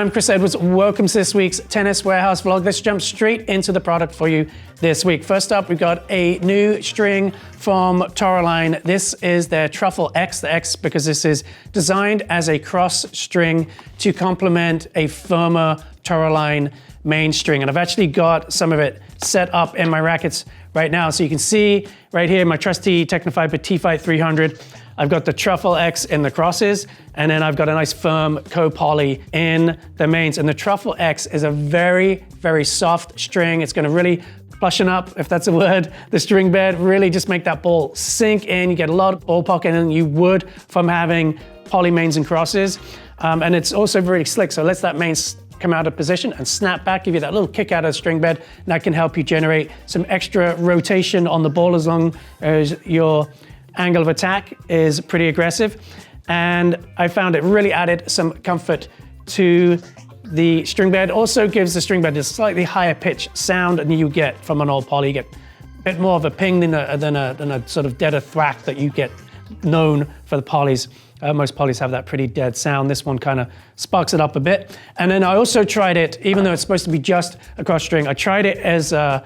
I'm Chris Edwards. Welcome to this week's Tennis Warehouse vlog. Let's jump straight into the product for you this week. First up, we've got a new string from Toroline. This is their Truffle X, the X because this is designed as a cross string to complement a firmer Toroline main string. And I've actually got some of it set up in my rackets right now. So you can see right here, my trusty Technofiber T-Fight 300. I've got the Truffle X in the crosses, and then I've got a nice firm co-poly in the mains. And the Truffle X is a very, very soft string. It's gonna really plushen up, if that's a word, the string bed, really just make that ball sink in. You get a lot of ball pocket than you would from having poly mains and crosses. And it's also very slick, so it lets that main come out of position and snap back, give you that little kick out of the string bed, and that can help you generate some extra rotation on the ball as long as your angle of attack is pretty aggressive. And I found it really added some comfort to the string bed. Also gives the string bed a slightly higher pitch sound than you get from an old poly. You get a bit more of a ping than a sort of deader thwack that you get known for the polys. Most polys have that pretty dead sound. This one kind of sparks it up a bit. And then I also tried it, even though it's supposed to be just a cross string, I tried it as a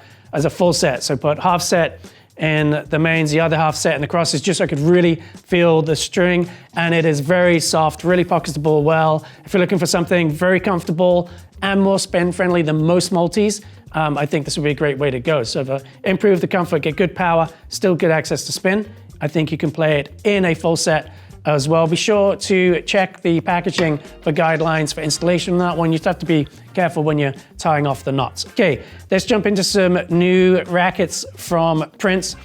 full set. So put half set in the mains, the other half set in the crosses, just so I could really feel the string. And it is very soft, really pockets the ball well. If you're looking for something very comfortable and more spin friendly than most multis, I think this would be a great way to go. So to improve the comfort, get good power, still good access to spin, I think you can play it in a full set as well. Be sure to check the packaging for guidelines for installation on that one. You have to be careful when you're tying off the knots. Okay, let's jump into some new rackets from Prince.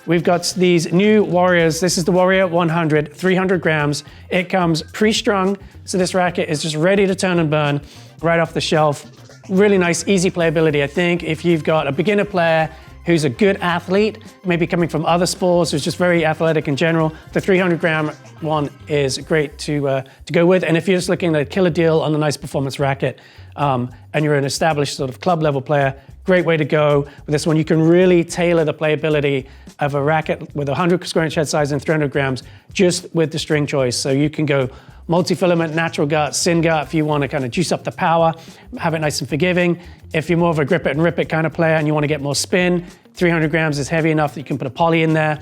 We've got these new Warriors. This is the Warrior 100, 300 grams. It comes pre-strung, so this racket is just ready to turn and burn right off the shelf. Really nice, easy playability. I think if you've got a beginner player who's a good athlete, maybe coming from other sports, who's just very athletic in general, the 300 gram one is great to go with. And if you're just looking at a killer deal on a nice performance racket, and you're an established sort of club level player, great way to go with this one. You can really tailor the playability of a racket with 100 square inch head size and 300 grams just with the string choice. So you can go multi-filament, natural gut, sin gut if you want to kind of juice up the power, have it nice and forgiving. If you're more of a grip it and rip it kind of player and you want to get more spin, 300 grams is heavy enough that you can put a poly in there.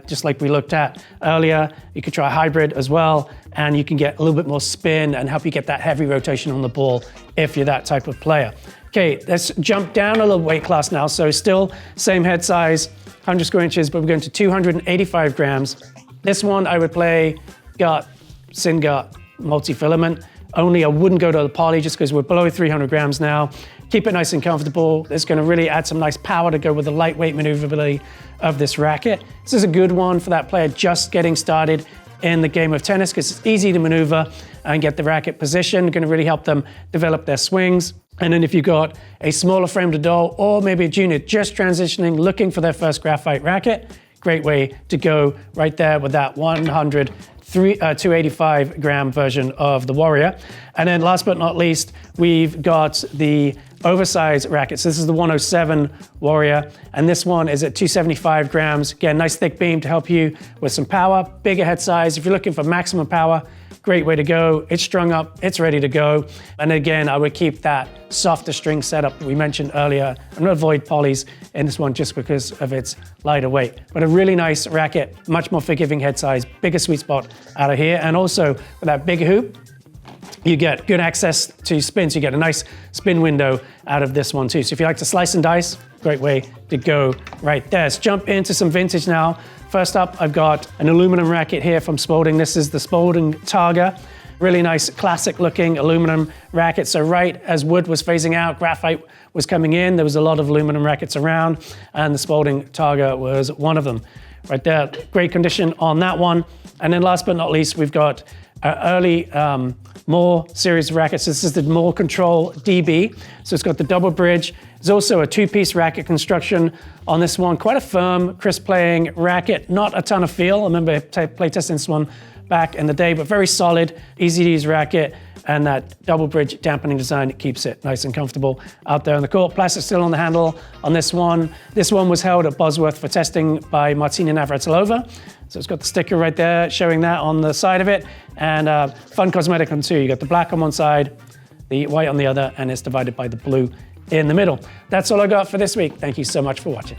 Just like we looked at earlier, you could try a hybrid as well, and you can get a little bit more spin and help you get that heavy rotation on the ball if you're that type of player. Okay, let's jump down a little weight class now. So still same head size, 100 square inches, but we're going to 285 grams. This one I would play gut, sin gut, multi-filament. Only I wouldn't go to the poly just because we're below 300 grams now. Keep it nice and comfortable. It's going to really add some nice power to go with the lightweight maneuverability of this racket. This is a good one for that player just getting started in the game of tennis because it's easy to maneuver and get the racket positioned. Going to really help them develop their swings. And then if you've got a smaller framed adult or maybe a junior just transitioning, looking for their first graphite racket, great way to go right there with that 285 gram version of the Warrior. And then last but not least, we've got the oversized rackets. This is the 107 Warrior, and this one is at 275 grams. Again, nice thick beam to help you with some power, bigger head size. If you're looking for maximum power, great way to go. It's strung up, it's ready to go. And again, I would keep that softer string setup that we mentioned earlier. I'm gonna avoid polys in this one just because of its lighter weight. But a really nice racket, much more forgiving head size, bigger sweet spot out of here. And also with that bigger hoop, you get good access to spin, so you get a nice spin window out of this one too. So if you like to slice and dice, great way to go right there. Let's jump into some vintage now. First up, I've got an aluminum racket here from Spalding. This is the Spalding Targa. Really nice, classic looking aluminum racket. So right as wood was phasing out, graphite was coming in, there was a lot of aluminum rackets around, and the Spalding Targa was one of them. Right there, great condition on that one. And then last but not least, we've got early Moore series of rackets. This is the Moore Control DB. So it's got the double bridge. There's also a two-piece racket construction on this one. Quite a firm, crisp playing racket, not a ton of feel. I remember play testing this one back in the day, but very solid, easy to use racket. And that double bridge dampening design keeps it nice and comfortable out there on the court. Plastic still on the handle on this one. This one was held at Bosworth for testing by Martina Navratilova. So it's got the sticker right there showing that on the side of it. And fun cosmetic on two. You got the black on one side, the white on the other, and it's divided by the blue in the middle. That's all I got for this week. Thank you so much for watching.